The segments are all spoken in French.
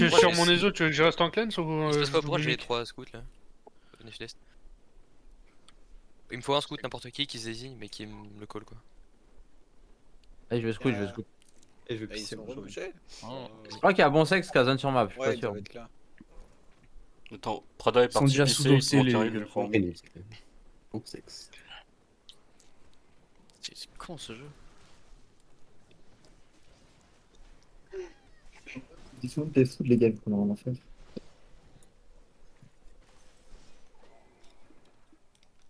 suis sur mon ESO, tu veux que je reste en cleanse ou Il se passe je quoi? joue Pourquoi j'ai les Mimic? 3 scouts là? Venez sud-est. Il me faut un scout n'importe qui se désigne mais qui me le colle quoi. Allez, je vais scout, je vais scout. Et je vais Ils pisser. sont Bon, rebougés. Je crois qu'il y a bon sexe qui a zone sur map, je suis Ouais, pas ils sûr. doivent être là. Attends, Prada est Ils sont parti déjà pisser, sous-doxés, bon, les t'arrives, gars. du coup. Bon sexe. C'est con ce jeu. Dis-moi des sous les gars, comment on en fait.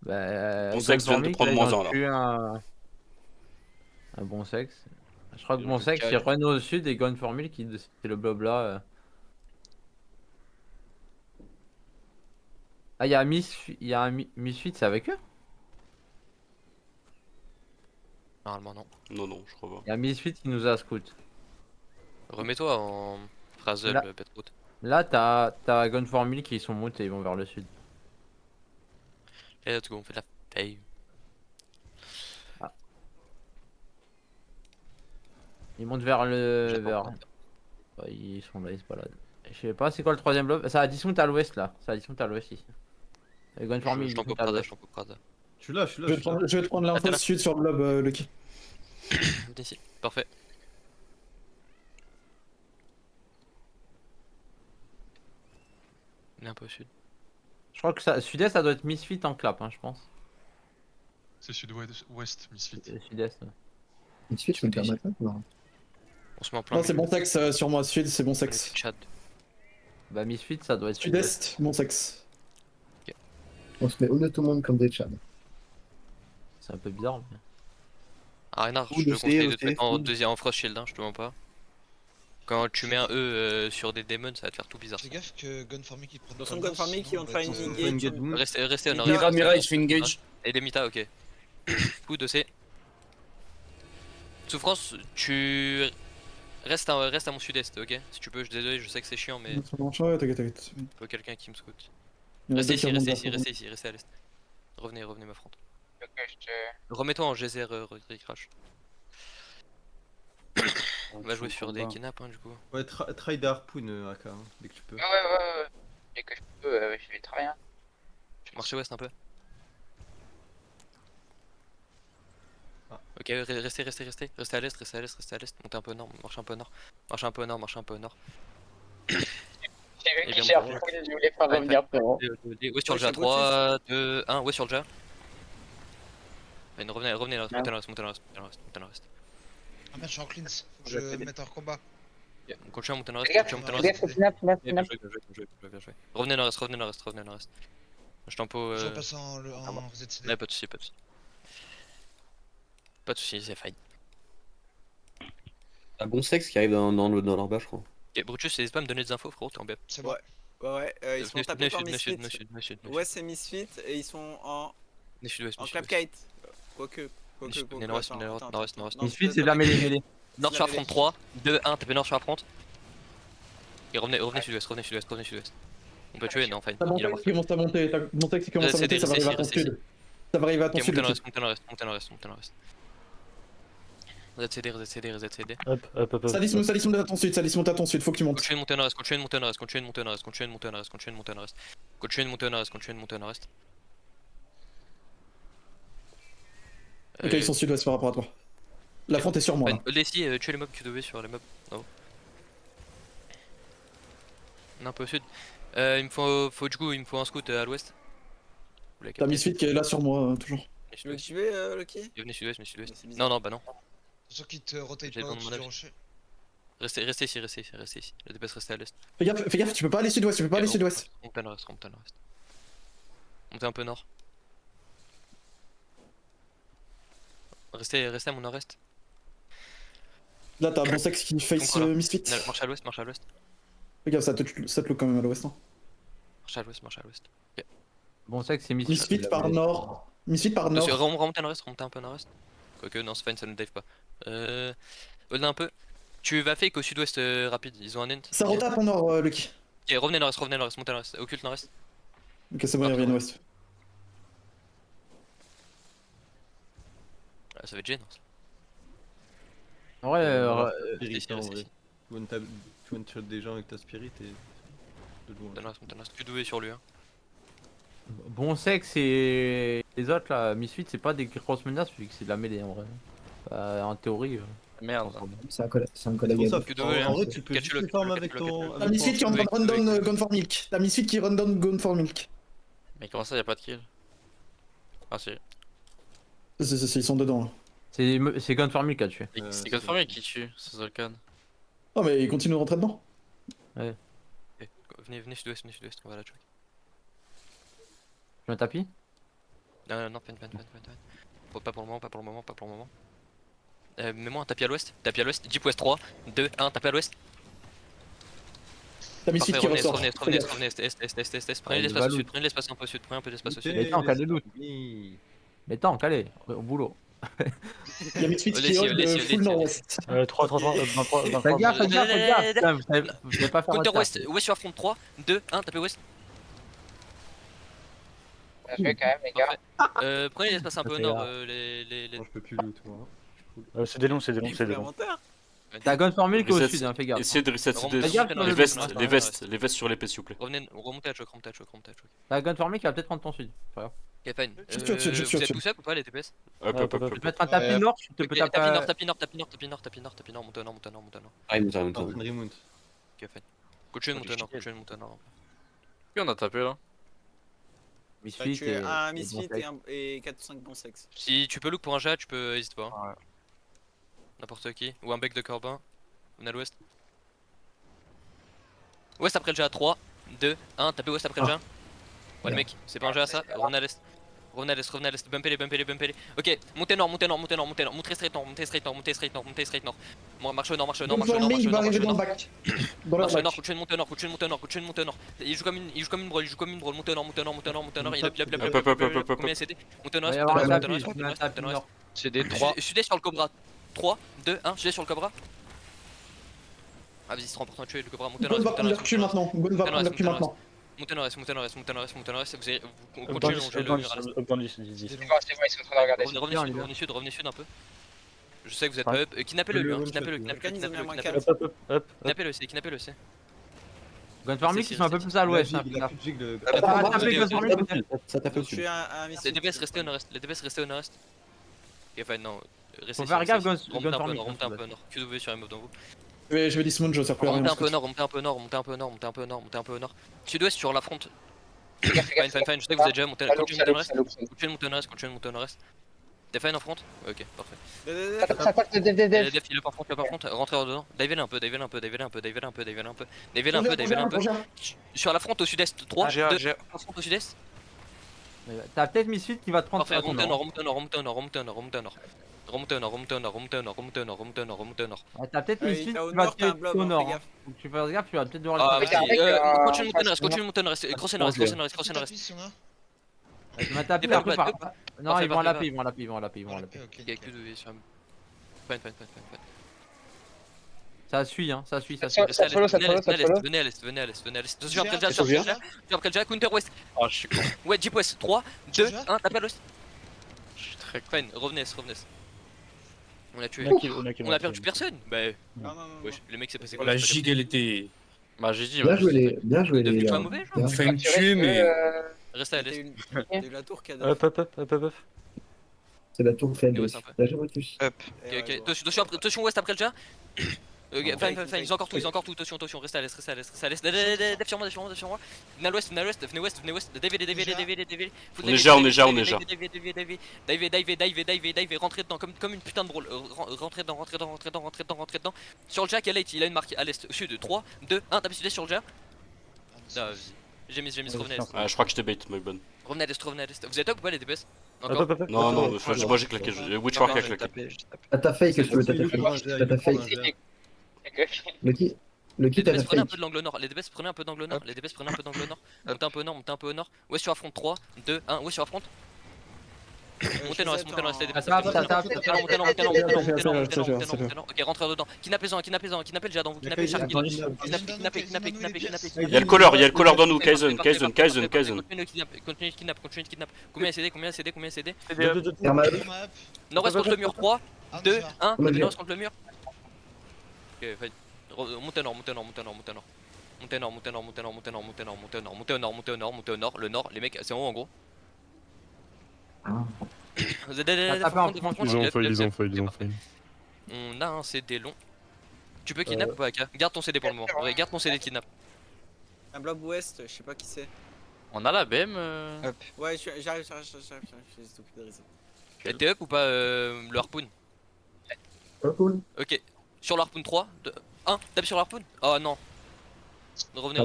Bah, Bon sexe vient de prendre moins un, là. Tu un bon sexe. Je crois que Ils bon ont sexe, le c'est calme. Renault au sud et Gun Formule qui c'est le blabla. Ah, il y a un Misfit, c'est avec eux? Normalement non. Non, non, je crois pas. Il y a Misfit qui nous a scout. Remets-toi en Frazel, Là. Petrout. Là, t'as Gun Formule qui sont montés et ils vont vers le sud. Et let's go, on fait de la paye. Ils montent vers le. J'attends. Ouais, ils sont là, ils se baladent. Je sais pas, c'est quoi le troisième blob? Ça a dismount à l'ouest là. Ça a dismount à l'ouest ici. Gun Formule, Je t'en dismount coupe à Prada, l'ouest. je t'en coupe Prada. Je suis là, je suis là. Je vais te prendre l'info Attends, là. sud sur le blob, Lucky. Venez ici, parfait. On est un peu au sud. Je crois que ça, sud-est, ça doit être Misfit en clap, hein, je pense. C'est sud-ouest, Misfit. Sud-est. Ouais. Misfit, je me permets pas. Non. On se met en plein Non, c'est milieu. bon sexe sur moi, sud, c'est bon On est sexe. Tchad. Bah, Misfit, ça doit être Sud-est, bon sexe. On se met honnêtement tout le monde comme des Tchad. C'est un peu bizarre. Mais... Ah, Reynard, Ou je te de conseille C, de te mettre en ou- deuxième en Frost Shield, hein, je te mens pas. Quand tu mets un E sur des démons, ça va te faire tout bizarre. Fais gaffe que Gunfarming qui prenne Dans pas son le nord, Gunfarming qui sinon ont on va try être, and engage. Restez au nord. Mira, restez au Mira, nord. il fait engage. Et des Mita, ok. Coup de C. Souffrance, tu restes à mon sud-est, ok? Si tu peux, désolé, je sais que c'est chiant, mais Ouais, t'inquiète. il faut quelqu'un qui me scoute. Il y en a Restez deux qui ici, remontent restez ici, vers restez ici, restez à l'est. Revenez m'affronter. Remets-toi en geyser, Crash. On va jouer sur des kidnaps, hein, du coup. Ouais, try des harpoons, AK, hein, dès que tu peux. Ouais. Dès que je peux, je vais très rien. Marchez ouest un peu. Ah. Ok, restez à l'est, restez à l'est. Montez un peu au nord, marchez un peu au nord. Marchez un peu au nord. J'ai Et vu bien, qu'il cherche, bon. je voulais pas revenir, frérot. Ouais, sur le jet, 3, 2, 1, ouais, sur le jet. Revenez, montez dans le reste. Ah merde, je suis en cleanse, faut que je me mette hors combat. On continue à monter dans le Fais reste, gaffe, continue à monter dans fais le gaffe, reste. snap. Bien joué. Revenez dans le reste. Je tempo. Je repasse en ZCD. Ouais, pas de soucis. Pas de soucis, c'est fine. Un bon sexe qui arrive dans leur bas, je crois. Ok, Brutus, n'hésite pas à me donner des infos, frérot, t'es en BF. C'est bon. Ouais, ils sont tapés par Misfit. Sud. Ouais, c'est Misfit et ils sont en Sud-ouest. Clapkite. Quoique. Nord-ouest. Misfit, c'est de la mêlée. Nord sur affront 3, 2, 1, tapez nord sur affront. Et revenez sud-ouest. On peut tuer, non, enfin. T'as mon Il a sexe qui commence à monter, mon sexe qui commence à monter, ça va arriver à ton Restez ici. sud. Ça va arriver à ton Ok, sud. montez Lucky. dans le reste. ZCD. Hop. Ça dismonte à ton sud, faut que tu montes. Continuez de monter dans le reste. Continuez de monter dans le reste. Ok, ils sont sud-ouest par rapport à toi. La fronte est sur moi là. Laissez tuer les mobs QW sur les mobs. Oh. On est un peu au sud. Il me faut un scout à l'ouest. T'as Misfit qui est là sur moi, toujours. Tu veux que tu veux, Lucky? Venez sud-ouest. C'est bizarre. Non, bah non. Attention qu'ils te rotate J'ai pas le au-dessus bon du âge. rocher. Restez ici. Le DPS restez à l'est. Fais gaffe, tu peux pas aller sud-ouest, Montez dans le reste. Montez un peu nord. Restez à mon nord-est. Là, t'as un bon sexe qui face Donc, voilà. Misfit. Marche à l'ouest. Fais gaffe, ça te look quand même à l'ouest. Hein. Marche à l'ouest. Bon sexe, c'est Misfit par nord. Remontez dans le reste, remontez un peu dans le reste. Quoique, non, c'est fine, ça ne dive pas. Hold un peu. Tu vas fake au sud-ouest rapide, ils ont un ent. Ça retape en nord, Lucky. Ok, revenez dans le reste, montez dans le reste. Occulte dans le reste. Ok, c'est bon, ils reviennent ouest. Ah, ça va être gênant. En vrai, Ici. tu one-shot des gens avec ta spirit et. De loin. Montagne reste. Tu doué sur lui. Hein. Bon sexe et les autres là, Misfit c'est pas des grosses menaces vu que c'est de la mêlée en vrai. En théorie. Merde. C'est un collègue. C'est un collègue. Pour ça, Que de- en vrai, hein. tu peux Catch juste le- les farm catch avec le- ton. catch T'as avec Misfit qui ton- run down Gone for Milk. T'as Misfit qui run down Gone for Milk. Mais comment ça, y'a pas de kill? Ah si. Ils sont dedans. Là. C'est Gun for Milk qui a tué. C'est Godfarming qui tue, c'est Zolkan. Oh, mais ils continuent de rentrer dedans. Venez sud-ouest, on va la choc. Tu mets un tapis? Non, peine. Pas pour le moment. Mets-moi un tapis à l'ouest, Jeep West 3, 2, 1, tapis à l'ouest. T'as Misfit qui ressort. Revenez, est. Prenez l'espace au sud, prenez l'espace un peu au sud, prenez un peu d'espace au sud. Les temps, calez le doute. Les temps, calez, au boulot. Il y a Misfit qui hold Laissez, full nord-ouest. 3, 23, 23, Faites gaffe, faites gaffe. Putain, vous savez pas faire Counter votre West, West sur affront 3, 2, 1, tapez West. Je vais quand même, les gars. Prenez l'espace un peu au nord, les. Moi, je peux plus loot, moi. C'est des longs. Supplémentaire. T'as Gun for Milk au Reset. sud, hein, fais gaffe. Essayez de reset Remonte- des- Regarde, les vestes sur l'épée s'il vous plaît. Remontez à choc. T'as Gun for Milk qui va peut-être prendre ton sud. Pas grave. Ok, fine. Je suis au-dessus, je suis Vous êtes au-dessus. tout seul ou pas les TPS? Hop. Tu peux mettre un tapis nord, tu peux Ok, taper. tapis nord, montez au nord. Ah, il T'es en train de remount. Ok, fine. Continuez de monter au nord. Qui on a tapé là? Misfit Tu es et. un et Misfit bon sexe. et 4 ou 5 bons sexes. Si tu peux look pour un jet, tu peux, hésite pas. Hein. N'importe qui. Ou un bec de Corbin. Venez à l'ouest. Ouest après le jet à 3, 2, 1, tapez ouest après le jet. Ouais, le mec, c'est pas un jet à ça. Revenez à l'est. Bumpez-les. Ok, montez nord. Montez straight nord. Marche au nord. Gone for Milk va arriver dans le back. Dans leur Marche au nord, back. continue de monter au nord. Il joue comme une brole, montez au nord. Il Hop. combien CD? Montez au nord, Il va y avoir un tapis, montez au tu mets un tapis nord. nord. CD 3. Sudest sur le Cobra. 3, 2, 1, sudest sur le Cobra. Ah vas-y, c'est trop important de tuer le Cobra. Montez au Gone va nord, prendre leur cul maintenant. Gone va prendre leur cul maintenant. Montez au nord. Vous continuez de longer le mur à l'est. C'est bon, ils sont en train de regarder. Revenez sud un peu. Je sais que vous êtes pas up. Kidnappez-le lui, kidnappez-le, c'est. Gun for Milk, ils sont un peu plus à l'ouest. hein, fais gaffe. Ça tape Je au-dessus. suis un Misfit. Les DPS restez au nord-est. Ok, fine, non. Restez Faut faire gaffe, Gun remontez for Milk. un peu au nord. QW sur les mobs dans vous. Je vais dismount, je sers plus à rien. Remontez un peu au nord. Sud-ouest sur la fronte. Fine, je sais que vous êtes déjà monté. Continuez de monter au nord-est. T'es fine en front? Ok, parfait. Ça attaque des Def, il est par front, rentrez dedans. Divez-le un peu. Sur la front au sud-est, 3, 2, front au sud-est. T'as peut-être Misfit qui va te prendre. Parfait, sur ton remontez au nord. Ouais, t'as peut-être Misfit qui Au va nord, te t'as un tuer blob, au fais nord. gaffe. Donc tu fais gaffe, tu vas peut-être devoir Ah, le faire. vas-y, continue de monter au nord-est. Crossez nord-est. Tapis, si on a. Tu m'as tapé Débat, un peu par. Non, Parfait, ils vont à parfait, la paix, ils vont à la paix. Ok. Il y a que deux sur Fine. Ça suit, hein, ça suit. Restez à l'est, venez à l'est. Attention après le jet, après le jet, counter west. Ah, je suis con. Ouais, Jeep west, 3, 2, Déjà 1, tapez à l'ouest. Je suis très con. Fine, revenez. On a tué. On On a perdu personne. Bah, Non. wesh, le mec s'est passé quoi? La giga elle était. Bah, j'ai dit. Bien joué les Devenu gars. pas mauvais, genre. Bien. Failli me tuer mais. Restez à T'as l'est. eu la tour qui a Hop. C'est la tour faible. Ouais, c'est un peu. Là, j'ai réussi. Ok. Attention west après le jet. Fine, ils ont encore tout. Attention, restez à l'est. Def sur moi. Venez à l'ouest, venez west. DV. On est déjà. Dive, rentrez dedans comme une putain de brawl. Rentrez dedans. Sur le jack, il a une marque à l'est, au sud. 3, 2, 1, tapez sud-est sur le jack. Ah, vas-y. J'ai mis, revenez à l'est. Ah, je crois que je t'ai bait, my bad. Revenez à l'est. Vous êtes up ou pas les DPS? Encore? Non, moi j'ai claqué. Witchwalk a claqué. T'as ta fake, qu'est-ce que tu veux? T'as ta fake. Le kit, Les t'as ta DPS prenez un fake. peu de l'angle nord. Montez un peu au nord. West sur affront 3, 2, 1. West sur affront. Montez nord-est, les DPS. Montez nord. Ok, rentrez dedans. Kidnappez le jet dans vous. Kidnappez Sharky. Kidnappez. Il y a le color dans nous, Kaizen. Continuez de kidnap. Combien CD? Thermal. Nord-est contre le mur, 3, 2, 1. Nord-est contre le mur. Ok, fine. Montez au nord, montez au nord, montez au nord, montez au nord. Montez au nord, montez au nord, montez au nord, montez au nord, montez au nord, montez au nord, montez au nord, montez au nord, montez au nord, le nord, les mecs, c'est en haut en gros. Vous êtes Ils ont fait. On a un CD long. Tu peux kidnap ou pas, Aka? Garde ton CD pour le moment. Ouais, garde ton CD de kidnap. Un blob ouest, je sais pas qui c'est. On a la BM. Ouais, j'arrive, je vais s'occuper de Rizzo. T'es up ou pas le harpoon? Cool. Ok. Sur le harpoon 3, 2, 1, tape sur le harpoon. Oh non. Revenez.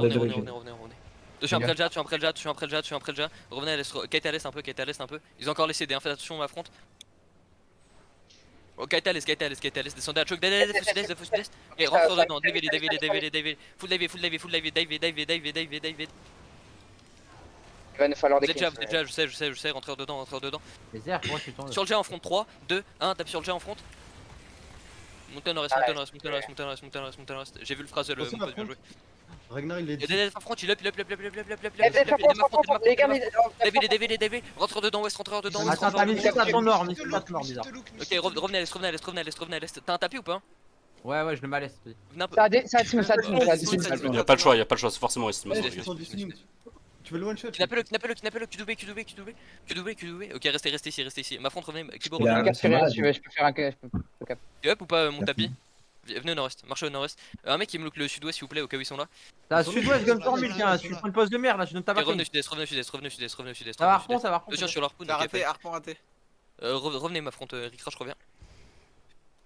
Je suis après le jet, je suis après le jet. Revenez à l'est, Kate à l'est un peu, Ils ont encore les CD, faites attention à ma front. Oh, Kate à l'est, descendez à choc, faux sud-est. Ok, rentre dedans, David. Full dive. Il va nous falloir des Vous êtes déjà, je sais, rentrez dedans. Les airs, moi je suis tombé. Sur le jet en front, 3, 2, 1, tape sur le jet en front. Montez au nord-est. J'ai vu le phrase, le mon pote, bien joué. Ragnar il est Il y a des front, il up. Les gars, David, rentre dedans, ouest, Attends, t'as mis à ton nord, bizarre. Ok, revenez à l'est. T'as un tapis ou pas? Ouais, je le malaise. Ça a team. Y'a pas le choix, c'est forcément estimé. Tu veux le one shot? Knappe-le, QW. Ok, restez ici. Ma front, revenez, Kibo, Il a- revenez. Je peux faire un cap. Tu up ou pas mon tapis? Venez au nord-est, marchez au nord-est. Un mec qui me look le sud-ouest s'il vous plaît, au cas où ils sont là. T'as sud-ouest, gun formule, tiens, tu prends une pause de merde là, je donne ta Ok, barre. revenez sud-est. Ça va harpon, ça va harpon. Attention sur le harpoon, T'as ok, raté, fine. harpon raté. Revenez ma front, Rick Crash revient.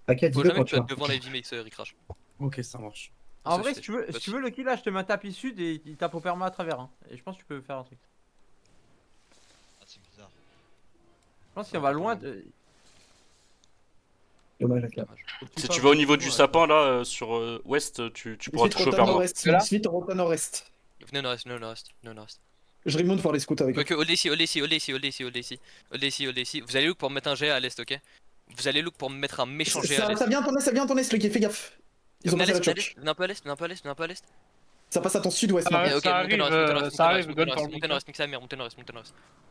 T'inquiète, Faut dis-le jamais quand que tu tu vas. vas devant la heavy mix, Rick Crash. Ok, ça marche. En vrai, si tu veux le kill là, je te mets un tapis sud et il tape au perma à travers. Hein. Et je pense que tu peux faire un truc. Ah, c'est bizarre. Je pense qu'on va loin. Dommage, Aka. Si tu vas au niveau du sapin là, sur ouest, tu pourras toucher au perma. Misfit, on retourne nord-est. Venez au nord-est. Je remonte voir les scouts avec eux. Ok, hold ici. Vous allez look pour me mettre un jet à l'est, ok? Vous allez look pour me mettre un méchant jet à l'est. Ça vient en est, le qui fais gaffe. Ils ont Venez passé la choc. un peu à l'est. Ça passe à ton sud-ouest. Ah, maintenant. Ok, ça montez arrive, nord-est, gun for montez nord-est, nique sa mère, montez nord-est.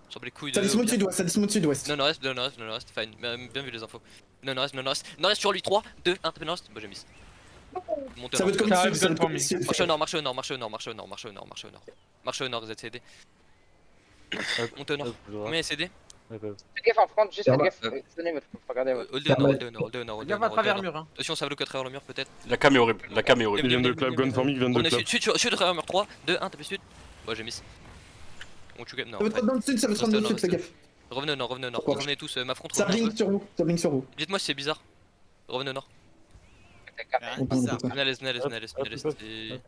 Sur les couilles de. Ça descend sud-ouest, ça descend sud-ouest. Nord-est, fine, bien vu les infos. Nord-est sur lui, 3, 2, 1, tapez nord-est, bah j'ai mis. Montez Ça au veut être nord. comme Ça arrive, gun for me. sud. Marche au nord, ZCD. Montez au nord. Combien CD? Fais gaffe en front, juste fais gaffe. Donnez, faut regarder. Hold au nord. Regarde pas à travers le mur. Hein. Attention, ça va look à travers le mur peut-être. La cam est horrible, Il vient de club, gun for me, il vient de On est club. sud à travers le mur, 3, 2, 1, tapez sud. Ouais, j'ai mis. On tue game, non. Ça veut être dans le sud, ça veut être dans le sud, fais gaffe. Revenez au nord. Revenez tous, ma front. Ça blink sur vous. Dites-moi si c'est bizarre. Revenez au nord. Rien de bizarre. Venez à l'est. Et.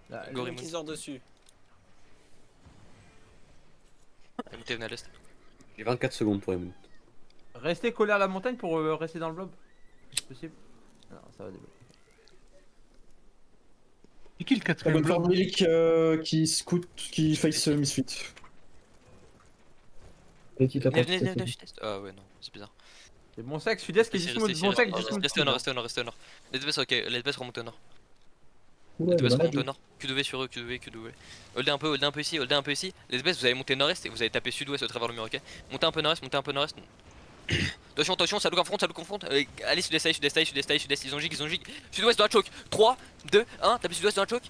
Le Gorimon. mec qui sort dessus. Venez à l'est. J'ai 24 secondes pour Emoon. Restez collé à la montagne pour rester dans le blob. C'est possible. Non, ça va débloquer. C'est qui le T'as quatrième Gun for bloc? Milik qui face Misfit. Et qui t'apporte Venez cette- sud-est. Ah ouais, non, c'est bizarre. C'est bon sec, sud-est qui est juste bon sec, juste Restez au nord. Les DPS, ok, les DPS remontent au nord. Ouais, Les DPS voilà, remontent au nord. QW sur eux, QW. Holdez un peu ici. Les DPS, vous allez monter nord-est et vous allez taper sud-ouest au travers le mur, ok? Montez un peu nord-est. Attention, ça look en front. Allez, sud-est, ils ont jig. Sud-ouest dans la choke. 3, 2, 1, tapez sud-ouest dans la choke.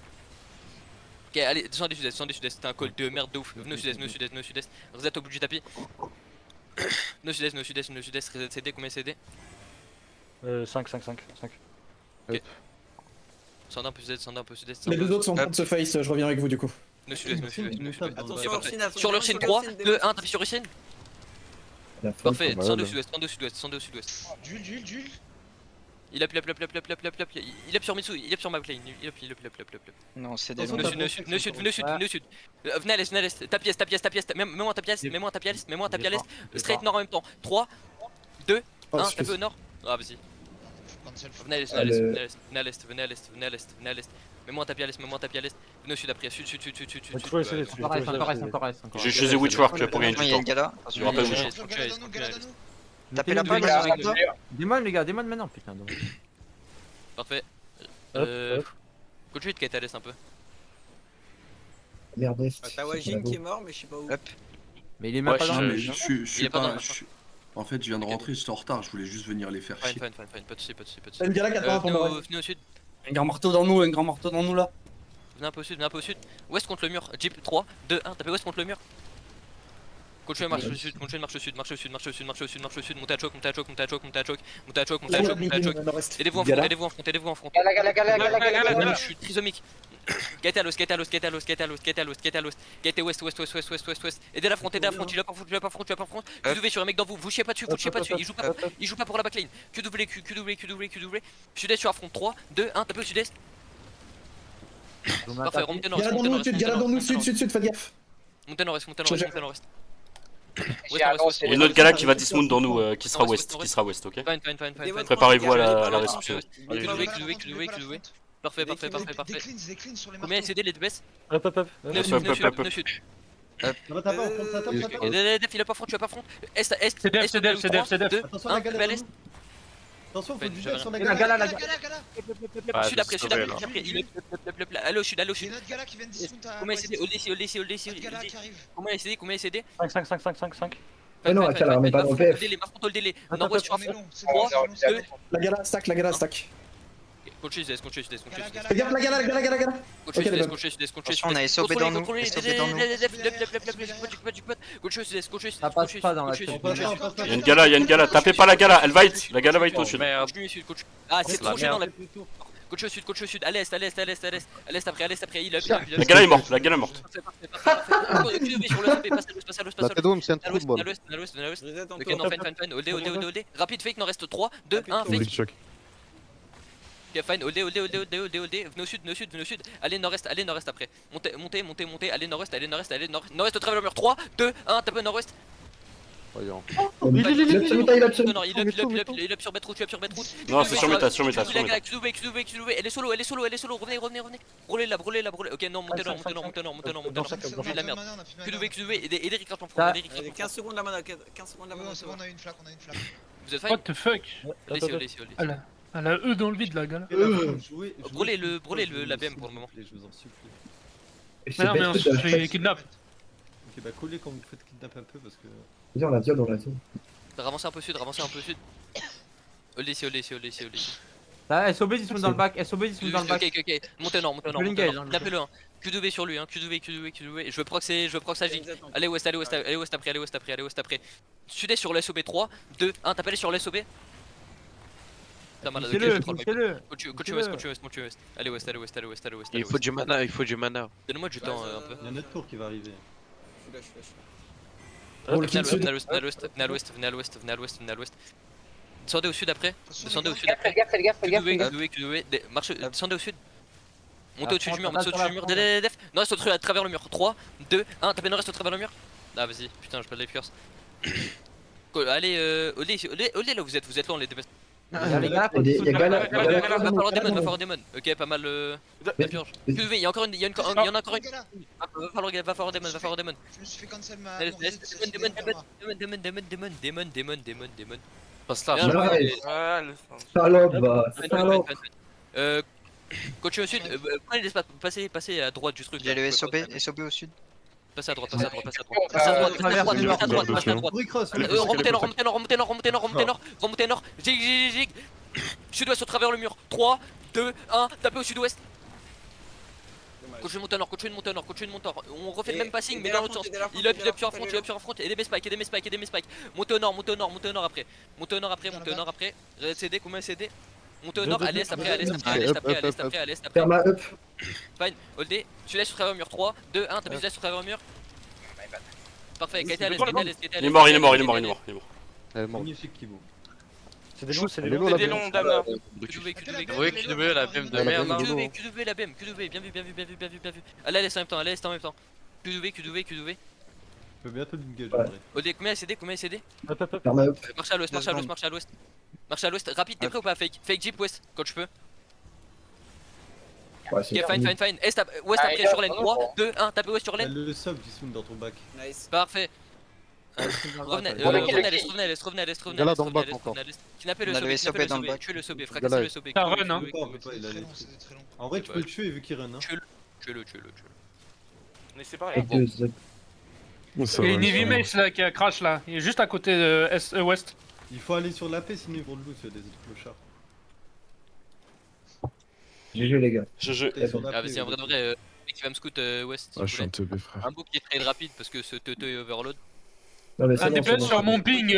Ok, allez, descendez sud-est, c'était un call de merde de ouf. Venez au sud-est. Reset au bout du tapis. No sud-est, reset CD, combien CD? 5. Descendez un peu sud-est. Les deux autres sont en train de se face, je reviens avec vous du coup. No sud-est. Attention, Ursine, attention. Sur l'Ursine, 3, 2, 1, tapis sur Ursine. La faute, Parfait, on va- descendez au sud-ouest. Duel. Il up sur Mitsu, il up sur ma plane, il up. Non, c'est des Attention, longs. Venez au sud. Venez à l'est, tapis est. Mets-moi un tapis à l'est. Straight nord en même temps. 3, 2, 1, tapez au nord. Ah, vas-y. Venez à l'est. Mets-moi un tapis à l'est. Venez au sud après. Sud. Encore reste. J'ai utilisé Witchwork pour gagner du temps. Gala. Il y aura pas de Ouais. Witchwork. Gala nous. Tapez la Démon, balle. Démon les gars, démon maintenant putain. Donc. Parfait. Coach qui est à l'est un peu. Merde, est. T'as Wajin qui est mort, mais je sais pas où. Mais il est même pas dans le. Il est pas dans le- En fait, je viens de rentrer, j'étais en retard, je voulais juste venir les faire chier. Fine, pas de soucis. T'as une gala 80 pour nord-est. Venez au sud. Un grand marteau dans nous, là. Venez un peu au sud, venez un peu au sud. Ouest contre le mur. Jeep 3, 2, 1. Tapez ouest contre le mur. Continuez, marche au sud, continuez, marche au sud, marche au sud, marche au sud, marche au sud, marche au sud. Montez à choc, montez à choc, montez à choc, montez à choc, montez à choc, montez à choc, montez à choc. Aidez-vous en front, aidez-vous en front, aidez-vous en front. Gala. Je suis trisomique. Gaëté à l'os, gaëté à l'os, gaëté à l'os, gaëté à l'os, gaëté à l'os, gaëté à l'os. Gaëté ouest, ouest, ouest, ouest, ouest, ouest, ouest. Aidez la front, aidez la front, il a pas front, il a pas front, il a pas front. QW sur un mec dans vous, vous chiez pas dessus, vous chiez pas dessus. Il joue pas pour la backline. QW. Sud-est sur affront 3, 2, 1, tapez au sud-est. Parfait, remontez nord-est, Gala dans nous, sud, gala dans nous, sud, faites gaffe. montez nord-est, montez nord-est, montez nord-est. Il y a une autre gala qui va dismount dans nous, qui sera ouest, ok. Fine. Préparez-vous à la réception. QW. Parfait. Des cleans sur les Combien marteaux. SCD les DPS Hop. 9 sud. Def, il a pas front, tu as pas front. Est, CDF. 2, Attention 1, la gala. à l'est. Attention, faut Ouais, du j'avais gel sur la La gala. gala. Sud après. Allez au sud. Il y a une autre gala qui vient de dismount à Combien ouest. SCD Oldé. Autre gala qui arrive. Combien SCD 5. Mais non, la gala, on met pas dans le PF. Marfont le délai. Nord-ouest sur On est affront. long, c'est 3, long, c'est long. 2. La gala stack. Continue sud-est. Fais gaffe, la gala. Continue sud-est. On a SOB dans nous. Ça passe pas dans la tête. Il y a une gala, tapez pas la gala, elle va hit, la gala va hit au sud. Merde. Ah, c'est trop chaud dans la. Coach au sud, à l'est après, il up. La gala est morte, Parfait. QW sur le SP, passe à l'ouest. c'est un À l'ouest. Ok, non, fine. Oldé. Rapide fake, n'en reste 3, 2, 1, fake. Ok, fine, oldé. Venez au sud. Allez nord-est après. Montez. Allez nord-est. Nord-est au travers le mur. 3, 2, 1, tapez nord-ouest. Il a Il up sur Betrout. Non, c'est sur méta. QW, elle est solo. Revenez. Brûlez là. Ok, non, montez nord. J'ai de la merde. QW, aidez Rick en front. Ça- 15 secondes la mana, 15 secondes la mana. C'est bon, on a une flaque. Vous êtes fine? What the fuck? Allez. Elle a E dans le vide la gala. Brûlez la BM pour le moment. Je vous en supplie. Mais non, mais on se fait kidnap. Ok, bah collez quand vous faites kidnap un peu parce que. On l'a viol. Ravancez un peu sud. Oldé. Ah, SOB dismount dans le bac. Ok. Montez nord. L'engage, hein, Tapez-le. QW sur lui. QW. Je veux proxer Agi. Allez ouest après. Sud-est sur l'SOB 3, 2, 1. Tapez sur l'SOB. T'as mal. Poussez-le. Coach ouest. Allez ouest. Il faut du mana. Donne-moi du temps un peu. Il y a notre tour qui va arriver. Flash. Venez à l'ouest. Descendez au sud après. Fais gaffe. QW. Marche. Descendez au sud. Montez au-dessus du mur. Def. Nord-est à travers le mur. 3, 2, 1. Tapez nord-est au travers le mur. Ah, vas-y. Putain, j'ai pas de life curse. Allez, Oldé là, vous êtes loin les DPS. Les gars, Il y a gala. Va falloir démon. Ok, pas mal la purge. QV, il y en a encore une. Va falloir démon. Je me suis fait cancel ma. Démon. Passe là. Salope. Coach au sud, prenez l'espace, passez à droite du truc. Il y a le SOB au sud. Passez à droite. Remontez nord. Zig. Sud-ouest au travers le mur. 3, 2, 1, tapez au sud-ouest. Continue de monter nord. On refait le même passing mais dans l'autre sens. Il up sur un front. Et des spikes. Montez au nord après. Montez au nord après. CD, combien CD? Montez au nord, à l'est après. Perma up. Fine, holdé. Sud-est sur travers le mur. 3, 2, 1, tapez sud-est sur travers le mur. Parfait, Gaëté à l'est. Il est mort. Magnifique Kibo. C'est des loups, QW, la BM de merde. QW, la BM, QW, bien vu. Allez, à l'est en même temps. QW. Je peux bientôt l'engage en vrai. Holdé, combien SCD? Perma up. Marche à l'ouest. Rapide, t'es prêt ou pas? Fake Jeep ouest, quand je peux. Ouais, Ok, fine. Ouest après sur lane. 3, 2, 1, tapez ouest sur Il y a lane. le sub qui se met dans ton bac. Nice. Parfait. Revenez à l'est. Kidnappez le SOB, tuez le SOB, fracassez le SOB. Ça run, hein. C'est très long, c'est très long. En vrai, tu peux le tuer vu qu'il run. Hein. Tuez-le. Mais c'est pareil. Il y a une heavy mace là qui a crash là. Il est juste à côté de ouest. Il faut aller sur la paix sinon ils vont le loot, des autres clochards. GG les gars. GG. Ah, vas-y, en vrai de vrai, mec qui va me scout ouest. Ah, je suis un teubé, frère. Un book qui est trade rapide parce que ce teuteux est overload. Non, mais Un DPS sur mon ping.